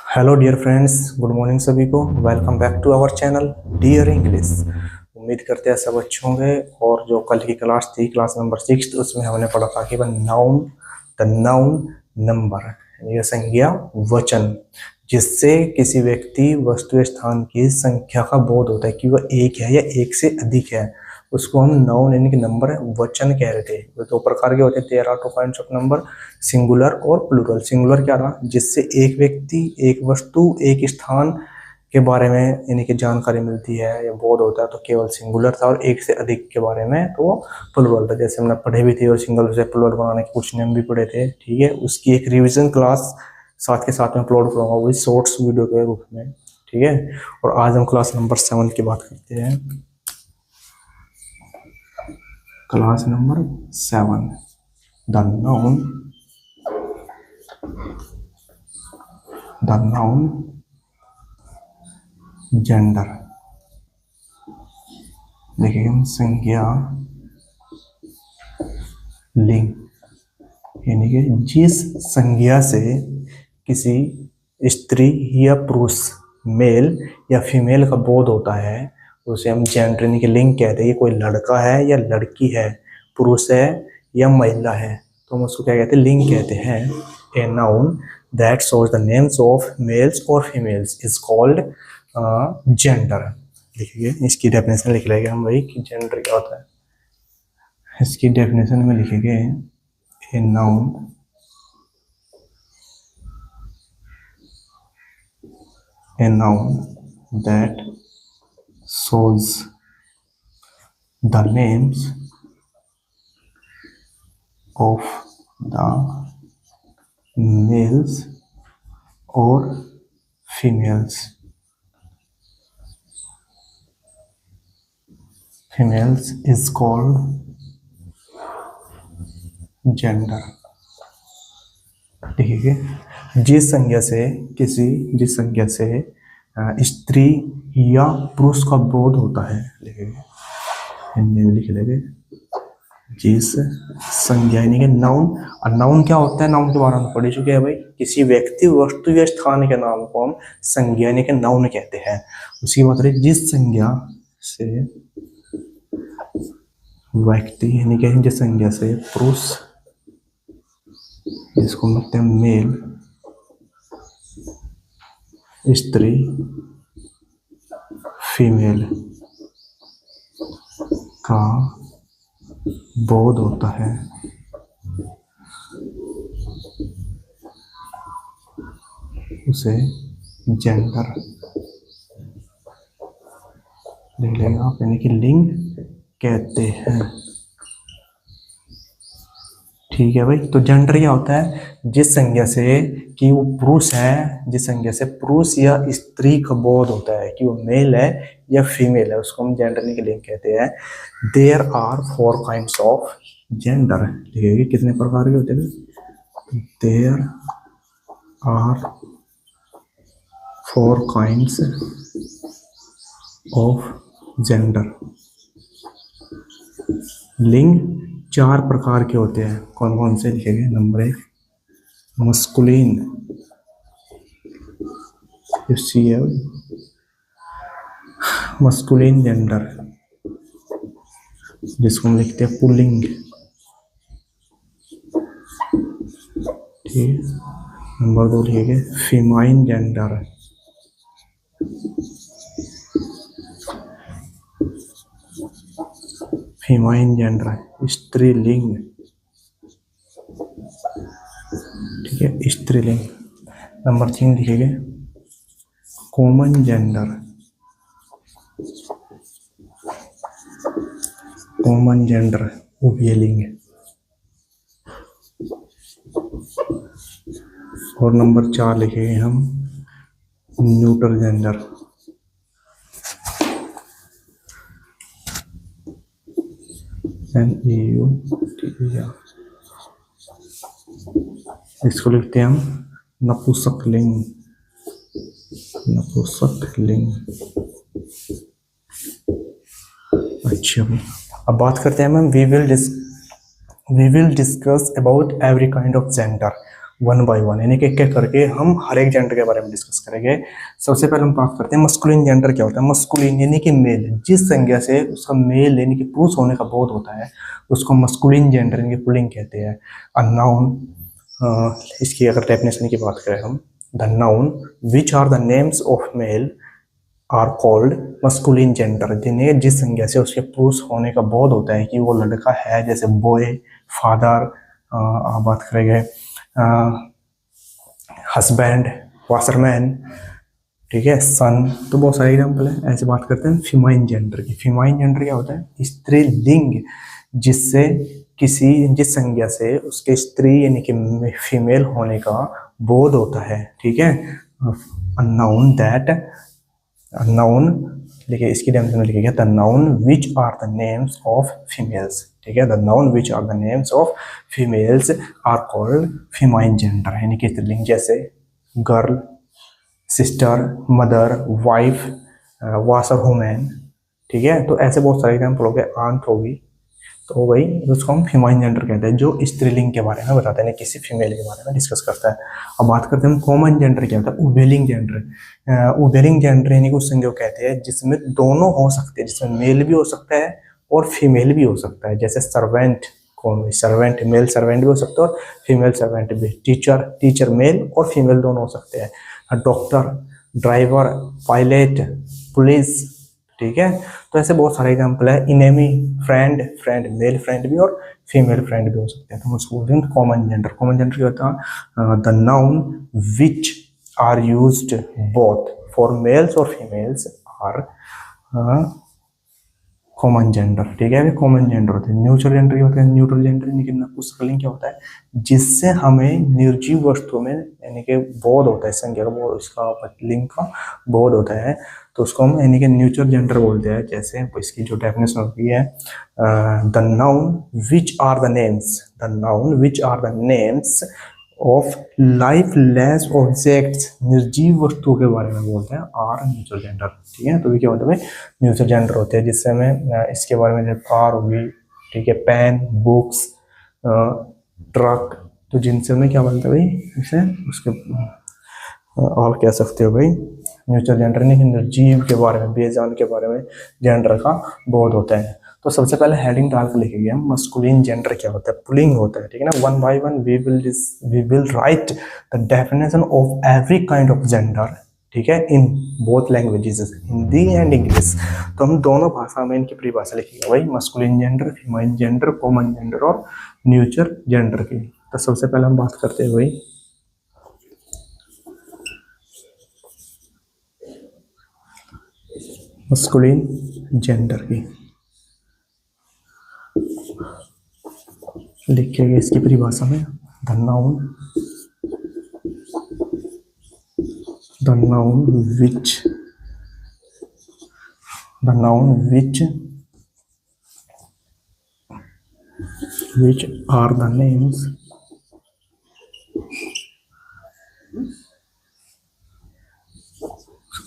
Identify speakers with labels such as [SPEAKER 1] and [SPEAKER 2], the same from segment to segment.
[SPEAKER 1] Hello dear friends, good morning सभी को। Welcome back to our channel dear English. उम्मीद करते हैं सब अच्छे होंगे। और जो कल की क्लास थी, क्लास नंबर 6, उसमें हमने पढ़ा था कि नाउन, द नाउन नंबर, यह संज्ञा वचन, जिससे किसी व्यक्ति वस्तु स्थान की संख्या का बोध होता है कि वह एक है या एक से अधिक है। उसको हम नाउन यानी कि नंबर वचन कह रहे थे। तो दो प्रकार के होते हैं, there are two kinds of number, singular और प्लूरल। सिंगुलर क्या रहा, जिससे एक व्यक्ति, एक वस्तु, एक स्थान के बारे में यानी कि जानकारी मिलती है या बोध होता है, तो केवल सिंगुलर था। और एक से अधिक के बारे में तो प्लूरल था। जैसे हमने पढ़े भी थे और सिंगल से प्लूरल बनाने के कुछ नियम भी पढ़े थे। ठीक है, उसकी एक रिवीजन क्लास साथ के साथ में अपलोड करूंगा, वही शॉर्ट्स वीडियो के रूप में। ठीक है, और आज हम क्लास नंबर 7 की बात करते हैं। Class number 7, the noun gender. देखिए हम संज्ञा लिंग, यानी कि जिस संज्ञा से किसी स्त्री या पुरुष, मेल या फीमेल का बोध होता है, उसे हम जेंडर यानी कि लिंग कहते हैं। कोई लड़का है या लड़की है, पुरुष है या महिला है, तो हम उसको क्या कहते हैं, लिंग कहते हैं। A noun that shows the names of males और फीमेल्स इज कॉल्ड जेंडर। लिखिए, इसकी डेफिनेशन लिख लेंगे हम भाई कि जेंडर क्या होता है। इसकी डेफिनेशन में लिखेंगे, a noun that shows the names of the males or females is called gender। देखिए, जिस संज्ञा से स्त्री या पुरुष का बोध होता है, हिंदी में लिख लेंगे, जिस संज्ञा यानी कि नाउन। और नाउन क्या होता है, नाउन के बारे में पढ़ चुके हैं भाई। किसी व्यक्ति, वस्तु या स्थान के नाम को हम संज्ञा यानी कि नाउन कहते हैं। उसी बात रही, जिस संज्ञा से व्यक्ति यानी कि जिस संज्ञा से पुरुष, जिसको हम कहते हैं मेल, स्त्री, फीमेल का बोध होता है, उसे जेंडर लिख लेंगे आप, यानी कि लिंग कहते हैं। ठीक है भाई, तो जेंडर क्या होता है, जिस संज्ञा से कि वो पुरुष है, जिस संज्ञा से पुरुष या स्त्री का बोध होता है कि वो मेल है या फीमेल है, उसको हम जेंडर के लिंग कहते हैं। There are 4 kinds of gender. देखिए कितने प्रकार के होते हैं। There are 4 kinds of gender. लिंग 4 प्रकार के होते हैं। कौन कौन से लिखेंगे। नंबर 1, मस्कुलिन, मस्कुलिन जेंडर, जिसको हम लिखते हैं पुल्लिंग। ठीक, नंबर 2 लिखेंगे फीमाइन जेंडर, फीमाइन जेंडर, स्त्रीलिंग। ठीक है, स्त्रीलिंग। नंबर 3 लिखेंगे कॉमन जेंडर, कॉमन जेंडर, उभयलिंग। और नंबर 4 लिखेंगे हम न्यूट्रल जेंडर, NEUTR। इसको लिखते हैं हम नपुंसकलिंग, नपुंसकलिंग। अच्छा, अब बात करते हैं ma'am, we will discuss about every kind of gender. One by one, यानी कि एक एक करके हम हर एक जेंडर के बारे में डिस्कस करेंगे। सबसे पहले हम बात करते हैं मस्कुलिन जेंडर क्या होता है। मस्कुलिन यानी कि मेल, जिस संज्ञा से उसका मेल यानी कि पुरुष होने का बोध होता है उसको मस्कुलिन जेंडर यानी कि पुल्लिंग कहते हैं। अ नाउन, इसकी अगर डेफिनेशन की बात करें हम, the noun which are the names of male are called masculine gender, जिन्हें जिस संज्ञा से उसके पुरुष होने का बोध होता है कि वो लड़का है, जैसे बॉय, फादर, आप बात करेंगे हस्बैंड, वाशरमैन, ठीक है, सन, तो बहुत सारे एग्जाम्पल है। ऐसे बात करते हैं फीमाइन जेंडर की। फीमाइन जेंडर क्या होता है? स्त्रीलिंग, जिससे किसी जिस संज्ञा से उसके स्त्री यानी कि फीमेल होने का बोध होता है, ठीक है। नाउन दैट, नाउन लिखिए, इसकी डेफिनेशन लिखिएगा, the noun which are the names of females, ठीक है, the noun which are the names of females are called feminine gender, यानी कि स्त्रीलिंग, जैसे girl, sister, mother, wife, washer women, ठीक है। तो ऐसे बहुत सारे एग्जाम्पल हो गए, आंट होगी, तो वही उसको हम फीमाइन जेंडर कहते हैं, जो स्त्रीलिंग के बारे में बताते हैं, किसी फीमेल के बारे में डिस्कस करता है। अब बात करते हैं हम कॉमन जेंडर क्या होता है। उबेलिंग जेंडर, उबेलिंग जेंडर यानी कि उस संज्ञा को कहते हैं जिसमें दोनों हो सकते हैं, जिसमें मेल भी हो सकता है और फीमेल भी हो सकता है, जैसे सर्वेंट, कौन, सर्वेंट मेल सर्वेंट भी हो सकता है और फीमेल सर्वेंट भी, टीचर, टीचर मेल और फीमेल दोनों हो सकते हैं, डॉक्टर, ड्राइवर, पायलट, पुलिस, ठीक है। तो ऐसे बहुत सारे एग्जाम्पल है। Enemy, friend, friend male friend भी और फीमेल फ्रेंड भी हो सकते हैं। तो उसको बोलते हैं कॉमन जेंडर। कॉमन जेंडर क्या होता है? The noun which are used both for males और फीमेल्स आर कॉमन जेंडर, ठीक है। कॉमन जेंडर होते हैं। न्यूट्रल जेंडर क्या होता है? न्यूट्रल जेंडर यानी कि नपुंसकलिंग क्या होता है? जिससे हमें निर्जीव वस्तुओं में यानी कि बोध होता है, संज्ञा का बोध, इसका लिंग का बोध होता है, तो उसको हम यानी कि न्यूट्रल जेंडर बोलते हैं। जैसे इसकी जो डेफिनेशन होती है, the noun which are the names, the noun which are the names of lifeless objects, निर्जीव वस्तुओं के बारे में बोलते हैं, आर न्यूट्रल जेंडर, ठीक है। तो ये क्या होता है? न्यूट्रल जेंडर होते हैं, जिससे हमें इसके बारे में, जैसे कार होगी, ठीक है, पेन, बुक्स, ट्रक, तो जिनसे हमें क्या बोलते हैं भाई, इसे उसके और कह सकते हो भाई न्यूट्रल जेंडर, नहीं, निर्जीव के बारे में, बेजान के बारे में जेंडर का बोध होता है। तो सबसे पहले हेडिंग डाल के लिखेंगे हम, मस्कुलिन जेंडर क्या होता है, पुलिंग होता है, ठीक है ना। One by one we will write the definition of every kind of gender, ठीक है, in both languages, Hindi and English. तो हम दोनों भाषा में इनकी परिभाषा लिखेंगे भाई, masculine gender, female gender, common gender और न्यूट्रल जेंडर की। तो सबसे पहले हम बात करते हैं भाई मस्कुलिन जेंडर की। लिखेंगे इसकी परिभाषा में, the noun which are the names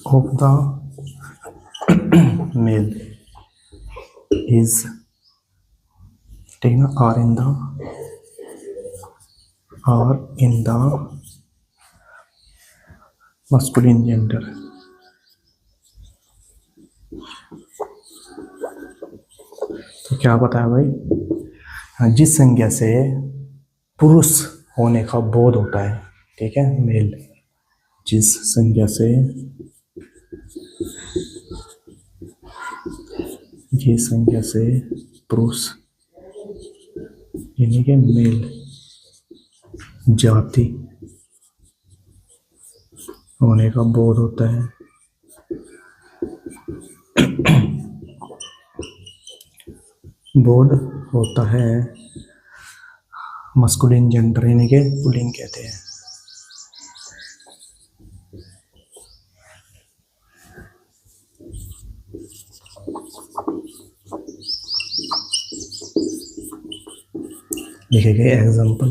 [SPEAKER 1] of the male is taken are in the masculine gender। तो क्या बताया भाई? जिस संज्ञा से पुरुष होने का बोध होता है, ठीक है, मेल, जिस संज्ञा से पुरुष यानी कि मेल जाति होने का बोध होता है, मस्कुलिन जेंडर यानी कि पुल्लिंग कहते हैं। लिखे गए एग्जाम्पल,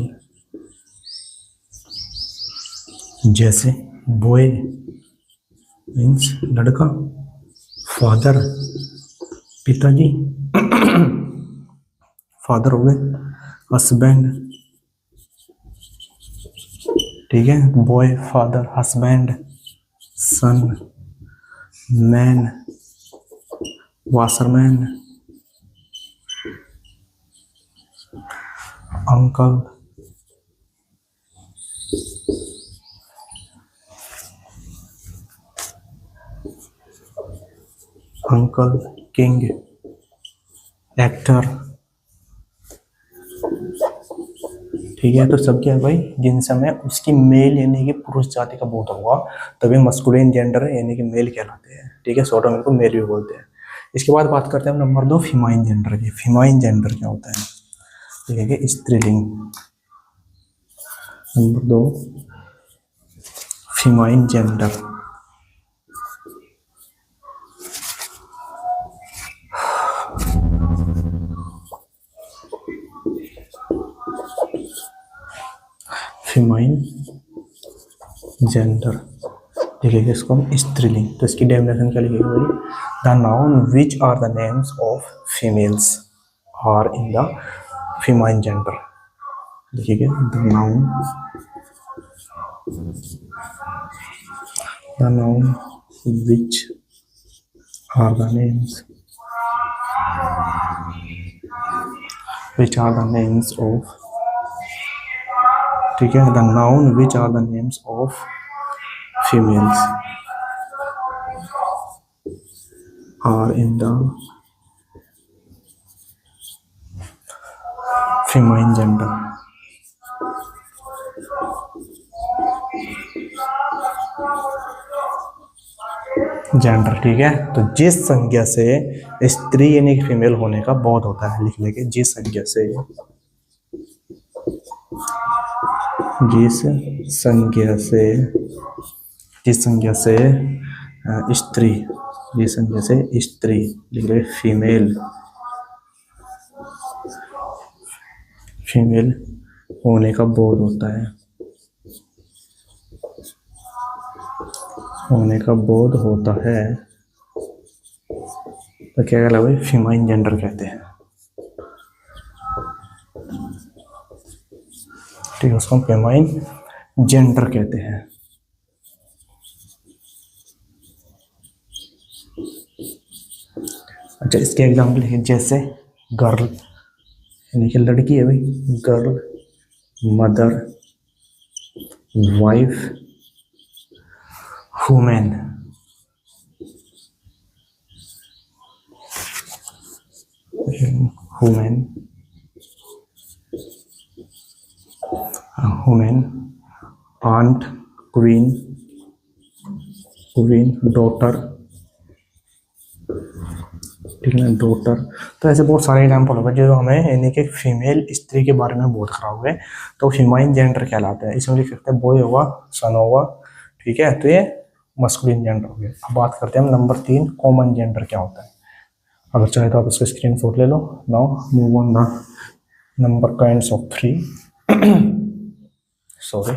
[SPEAKER 1] जैसे बॉय मीन्स लड़का, फादर पिताजी, फादर हो गए, हस्बैंड ठीक है, boy father husband son man washerman uncle uncle king actor. ठीक है, तो सब क्या है भाई, जिन समय उसकी मेल यानी कि पुरुष जाति का बोध होगा तभी मस्कुलिन जेंडर यानी कि मेल कहलाते हैं। ठीक है, शॉर्ट में इनको मेल भी बोलते हैं। इसके बाद बात करते हैं हम नंबर 2 फीमाइन जेंडर की। फीमाइन जेंडर क्या होता है? ठीक है कि स्त्रीलिंग। Number 2 famine gender. Famine gender, ठीक है, इसको हम स्त्रीलिंग। तो इसकी डेफिनेशन क्या लिखेंगे भाई? The noun which are the names of females are in the feminine gender. लिखिए the noun which are the names of, ठीक है, the noun which are the names of females are in the feminine gender. Gender, ठीक है, तो जिस संज्ञा से स्त्री यानी कि फीमेल होने का बोध होता है, लिख लेंगे जिस संज्ञा से, स्त्री, जिस संज्ञा से स्त्री, लिख रहे फीमेल होने का बोध होता है, तो क्या कहलाता है? फीमाइन जेंडर कहते हैं। ठीक है, उसको फीमाइन जेंडर कहते हैं। अच्छा, इसके एग्जाम्पल है जैसे गर्ल यानी कि लड़की है भाई, girl, mother, wife, women. Aunt, queen, daughter, ठीक है, डॉटर। तो ऐसे बहुत सारे एग्जाम्पल होगा जो हमें यानी कि फीमेल स्त्री के बारे में बोध करा हुआ है, तो फीमाइन जेंडर कहलाता है। इसमें लिख सकते हैं बॉय होगा, सन होगा, ठीक है, तो ये मस्कुलिन जेंडर हो गया। अब बात करते हैं हम नंबर 3 कॉमन जेंडर क्या होता है। अगर चाहे तो आप इसका स्क्रीनशॉट ले लो। Now move on the number kinds of 3 sorry,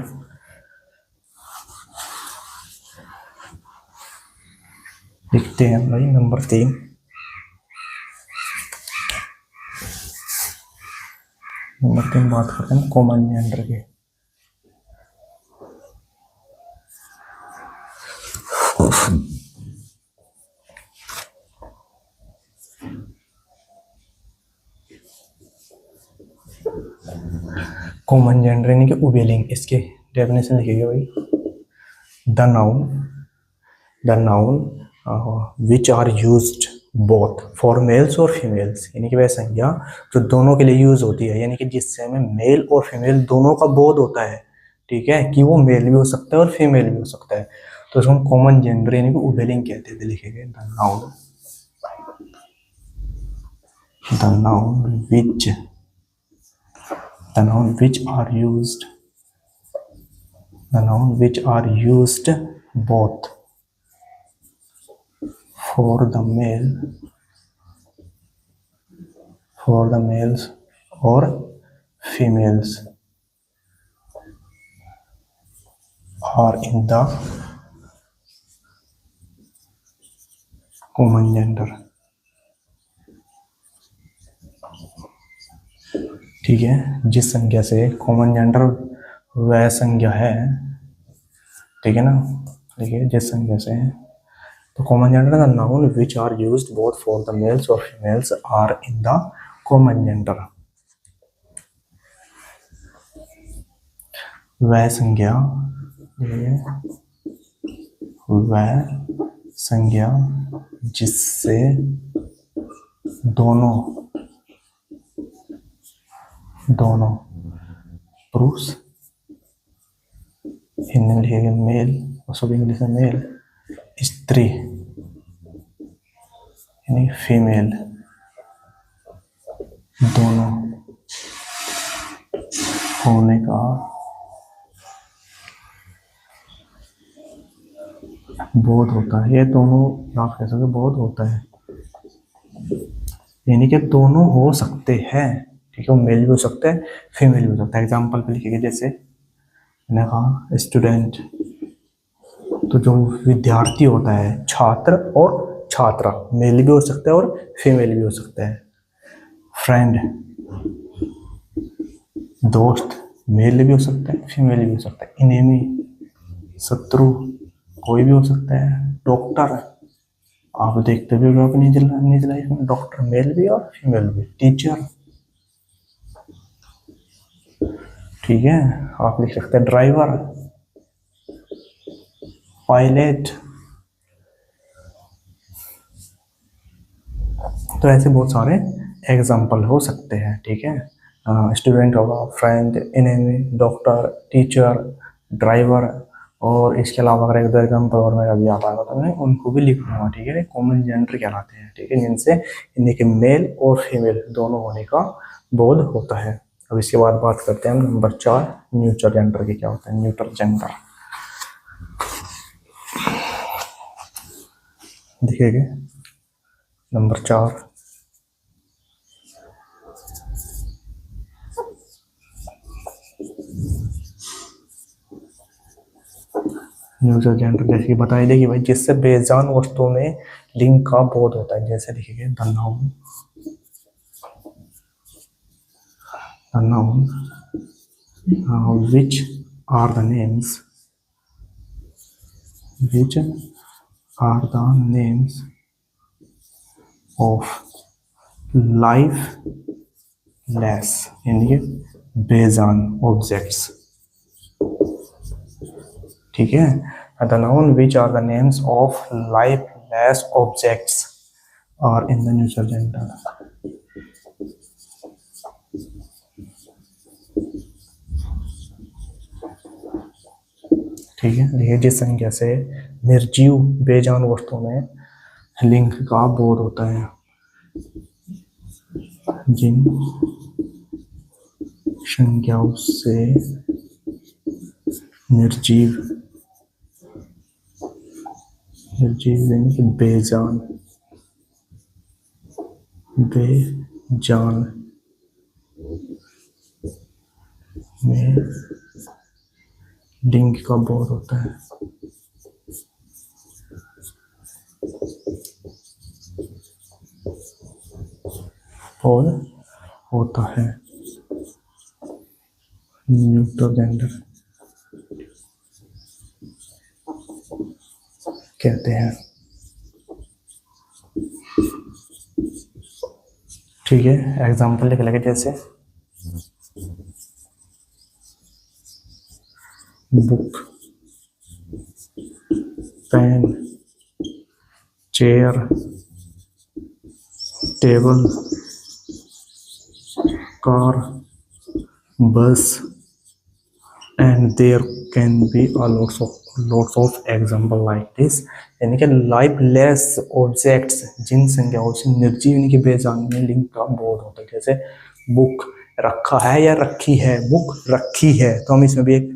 [SPEAKER 1] लिखते हैं भाई नंबर 3। बात करते हैं कॉमन जेंडर के। कॉमन जेंडर यानी कि उभयलिंग। इसके डेफिनेशन लिखिएगा भाई। The noun which are used both for males और फीमेल्स, यानी कि वह संज्ञा जो दोनों के लिए यूज होती है, यानी कि जिससे हमें मेल और फीमेल दोनों का बोध होता है, ठीक है, कि वो मेल भी हो सकता है और फीमेल भी हो सकता है, तो उसको हम कॉमन जेंडर यानी कि उभयलिंग कहते हैं। लिखेंगे the noun which are used both for the males or females are in the common gender। ठीक है, जिस संज्ञा से कॉमन जेंडर वह संज्ञा है, ठीक है ना। देखिए जिस संज्ञा से है तो common gender the noun which are used both for the males और females are in the common gender. वह संज्ञा, वह संज्ञा जिससे दोनों पुरुष, हिंदी में लिखेंगे मेल और सब इंग्लिश में मेल, स्त्री यानी फीमेल, दोनों होने का बोध होता है। ये दोनों आप कह सकते बोध होता है, यानी कि दोनों हो सकते हैं, ठीक है। वो मेल भी हो सकता है, फीमेल भी हो सकता है। एग्जाम्पल पे लिखेंगे, जैसे मैंने कहा स्टूडेंट, तो जो विद्यार्थी होता है, छात्र और छात्रा, मेल भी हो सकता है और फीमेल भी हो सकता है। फ्रेंड, दोस्त, मेल भी हो सकता है, फीमेल भी हो सकता है। इनेमी, शत्रु, कोई भी हो सकता है। डॉक्टर, आप देखते भी होगा अपनी निजी लाइफ में, डॉक्टर मेल भी और फीमेल भी। टीचर, ठीक है, आप लिख सकते हैं ड्राइवर, पायलट। तो ऐसे बहुत सारे एग्जाम्पल हो सकते हैं, ठीक है। स्टूडेंट होगा, friend, enemy, doctor, teacher, driver, और इसके अलावा अगर एक दो एग्जाम्पल और मेरा भी आता है तो मैं उनको भी लिख लूँगा, ठीक है। कॉमन जेंडर कहलाते हैं, ठीक है, जिनसे इनके मेल और फीमेल दोनों होने का बोध होता है। अब इसके बाद बात करते हैं नंबर 4, न्यूट्रल जेंडर के। क्या होता है न्यूट्रल जेंडर? देखिए नंबर 4, न्यूट्रल जेंडर जैसे कि बताई देगी भाई, जिससे बेजान वस्तुओं में लिंग का बोध होता है। जैसे देखिए the noun which are the names of lifeless यानी कि बेजान ऑब्जेक्ट्स, ठीक है। The noun which are the names of lifeless objects are in the neutral gender। ठीक है, देखिए जिस संज्ञा से निर्जीव बेजान वस्तुओं में लिंग का बोध होता है, जिन संज्ञाओं से निर्जीव यानी कि बेजान में लिंग का बोध होता है। और होता है न्यूट्रल जेंडर कहते हैं, ठीक है। एग्जाम्पल लिख लेंगे, जैसे book, pen, chair, table, car, bus, and there can be lots of example like this। यानी कि लाइफलेस ऑब्जेक्ट्स, जिन संज्ञाओं से निर्जीव यानी कि बेजान में लिंग का बोध होता है। जैसे बुक रखा है या रखी है, बुक रखी है, तो हम इसमें भी एक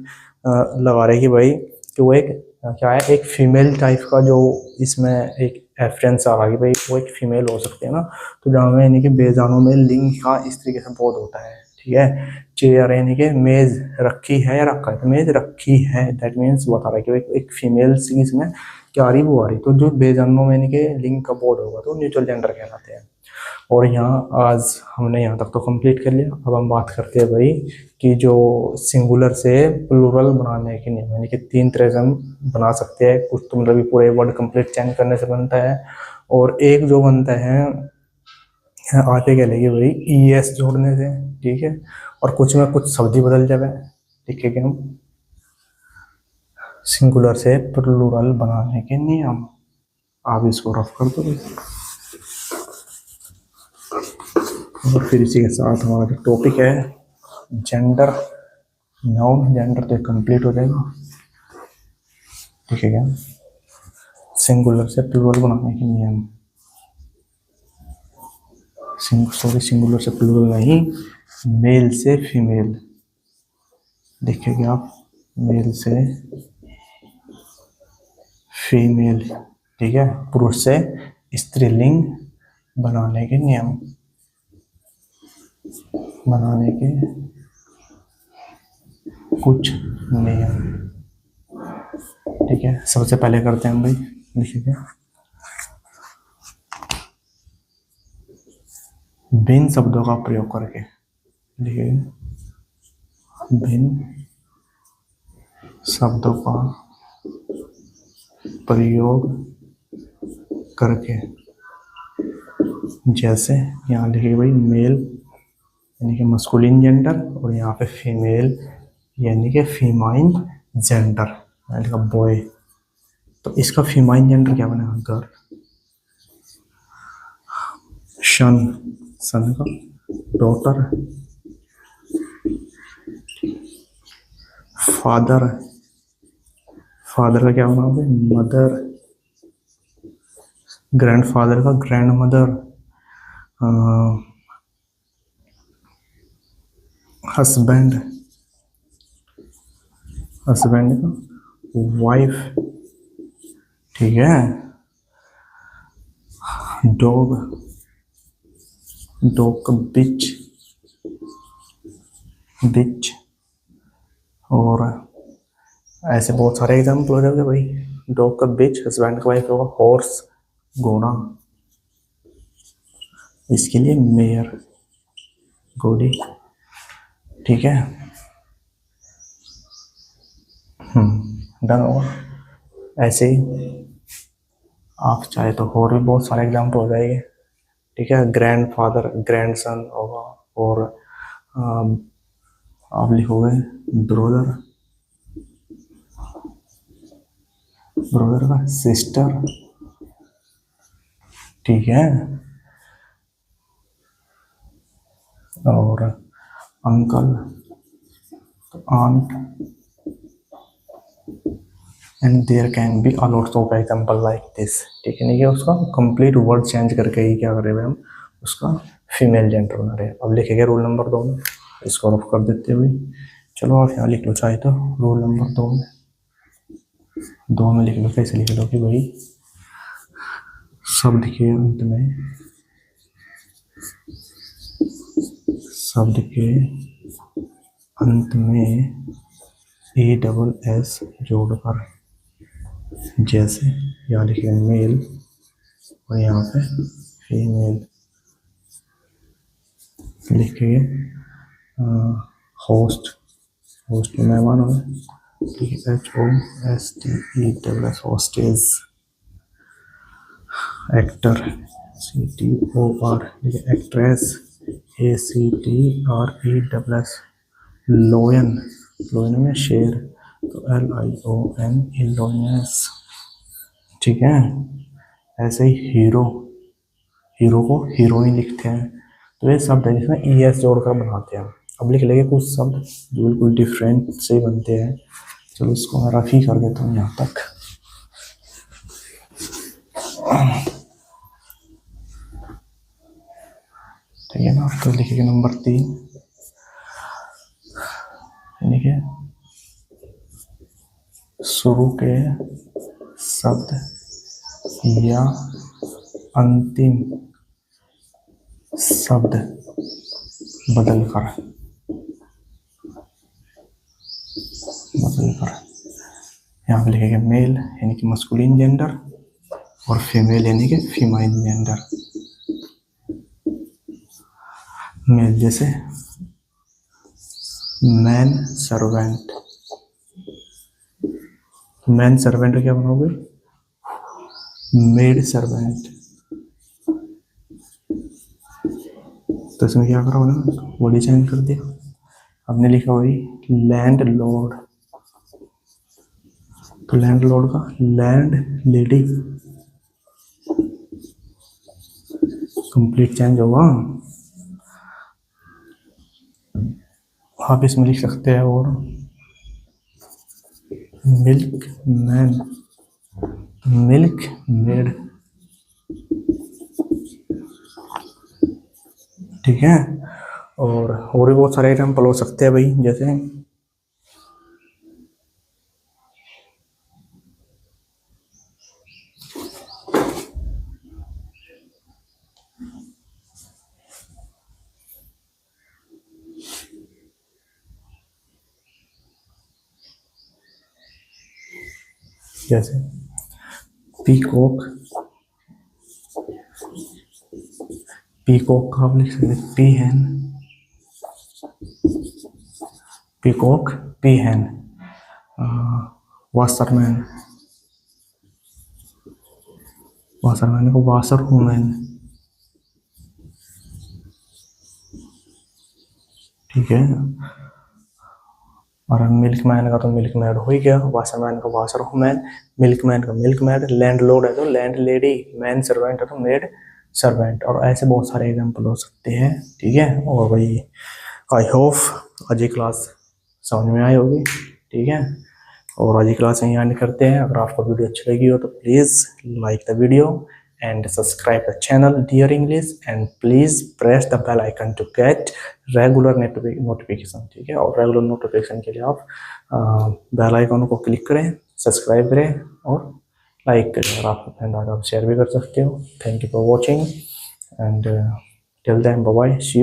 [SPEAKER 1] लगा रहे हैं कि भाई कि वो एक क्या है, एक फीमेल टाइप का जो इसमें एक रेफरेंस आ रहा है कि भाई वो एक फीमेल हो सकते हैं ना। तो जहाँ में यानी कि बेजानों में लिंग का इस तरीके से बोध होता है, ठीक है। चेयर यानी कि मेज रखी है या रखा है, तो मेज रखी है, दैट मीन्स बता रहा है कि एक फीमेल इसमें क्या आ रही वो आ रही। तो जो बेजानों में यानी कि लिंग का बोध होगा तो न्यूट्रल जेंडर कहलाते हैं। और यहाँ आज हमने यहाँ तक तो कंप्लीट कर लिया। अब हम बात करते हैं भाई कि जो सिंगुलर से प्लूरल बनाने के नियम, यानी कि 3 तरह से हम बना सकते हैं। कुछ तो मतलब पूरे वर्ड कंप्लीट चेंज करने से बनता है, और एक जो बनता है आगे क्या लगे भाई ES जोड़ने से, ठीक है। और कुछ में कुछ शब्द ही बदल जाए, लिखेंगे हम सिंगुलर से प्लूरल बनाने के नियम। आप इसको रफ कर दो। और फिर इसी के साथ हमारा जो टॉपिक है जेंडर, नाउन जेंडर, तो कंप्लीट हो जाएगा, ठीक है क्या। सिंगुलर से प्लूरल बनाने के नियम, सिंगुलर से प्लूरल नहीं, मेल से फीमेल, देखिए आप, मेल से फीमेल, ठीक है। पुरुष से स्त्रीलिंग बनाने के नियम, बनाने के कुछ नियम, ठीक है। सबसे पहले करते हैं हम भाई, देखिए भिन्न शब्दों का प्रयोग करके, देखिए भिन्न शब्दों का प्रयोग करके, जैसे यहाँ लिखिए भाई मेल यानी कि मस्कुलिन जेंडर, और यहाँ पे फीमेल यानी कि फीमाइन जेंडर, यानी कि बॉय। तो इसका फीमाइन जेंडर क्या बनेगा, गर्ल। सन, सन का डॉटर। फादर, फादर का क्या बना भाई, मदर। ग्रैंडफादर का ग्रैंड मदर। हस्बैंड, हस्बैंड का वाइफ, ठीक है। डॉग, डॉग का बिच, बिच। और ऐसे बहुत सारे एग्जाम्पल हो जाएंगे भाई, डॉग का बिच, हस्बैंड का वाइफ होगा हॉर्स, घोड़ा। इसके लिए मेयर, घोड़ी, ठीक है। डन होगा। ऐसे ही आप चाहे तो और भी बहुत सारे एग्जाम्पल हो जाएंगे, ठीक है। ग्रैंडफादर, ग्रैंडसन होगा, और आप लिखोगे ब्रदर, ब्रदर का सिस्टर, ठीक है। और uncle, aunt, and there can be a lots of example like this, ठीक है। नहीं, उसका कंप्लीट वर्ड चेंज करके ही क्या कर रहे हैं हम, उसका फीमेल जेंडर बना रहे हैं। अब लिखेंगे रूल नंबर 2 में, इसको रफ कर देते हुए। चलो आप यहाँ लिख लो चाहे तो, रूल नंबर 2 में, 2 में लिख लो। कैसे लिख लो कि भाई शब्द के अंत में, शब्द के अंत में ESS जोड़कर, जैसे यहाँ लिखे मेल और यहाँ पे फीमेल, लिखे होस्ट, होस्ट में मेहमान हो, HOSTES, hostess. Actor, CTOR, actress, ACTRESS। Lion, lion में शेर, तो LION, इलोयस, ठीक है। ऐसे ही हीरो, हीरो को हीरोइन लिखते हैं। तो ये शब्द है जिसमें ES जोड़कर बनाते हैं। अब लिख लेंगे कुछ शब्द जो बिल्कुल डिफरेंट से बनते हैं। चलो इसको मैं रफ ही कर देता हूँ यहाँ तक। ठीक है ना। तो लिखेंगे नंबर 3, यानी कि शुरू के शब्द या अंतिम शब्द बदलकर, यहाँ पे लिखेंगे मेल यानी कि मस्कुलिन जेंडर, और फीमेल यानी कि फीमाइन जेंडर। मेल जैसे मैन सर्वेंट, मैन सर्वेंट क्या बनोगे, मेड सर्वेंट। तो इसमें क्या करा उन्होंने, बॉडी चेंज कर दिया। हमने लिखा वही लैंड लॉर्ड, तो लैंड लॉर्ड का लैंड लेडी, कंप्लीट चेंज होगा। आप इसमें लिख सकते हैं और मिल्क मैन, मिल्क मेड, ठीक है। और भी बहुत सारे एग्जाम्पल हो सकते हैं भाई, जैसे पीकॉक, पीकॉक का आप लिख सकते पी हैन, पीकॉक पी हैन। वाशरमैन, वाशरमैन को वाशर वुमेन, ठीक है। और मिल्क मैन का तो मिल्क मैड हो ही गया, वाशरमैन का वाशर वुमेन, मिल्क मैन का मिल्क मैड, लैंड लॉर्ड है तो लैंड लेडी, मैन सर्वेंट है तो मेड सर्वेंट। और ऐसे बहुत सारे एग्जाम्पल हो सकते हैं, ठीक है। और भाई आई होप आज की क्लास समझ में आई होगी, ठीक है। और आज की क्लास यहीं एंड करते हैं। अगर आपको वीडियो अच्छी लगी हो तो please like the video and subscribe the channel Dear English and please press the bell icon to get regular notification, ठीक है। और रेगुलर नोटिफिकेशन के लिए आप बेल आइकन को क्लिक करें, सब्सक्राइब करें और लाइक करें। और आप अपने दादा को शेयर भी कर सकते हो। Thank you for watching and till then bye bye, see you.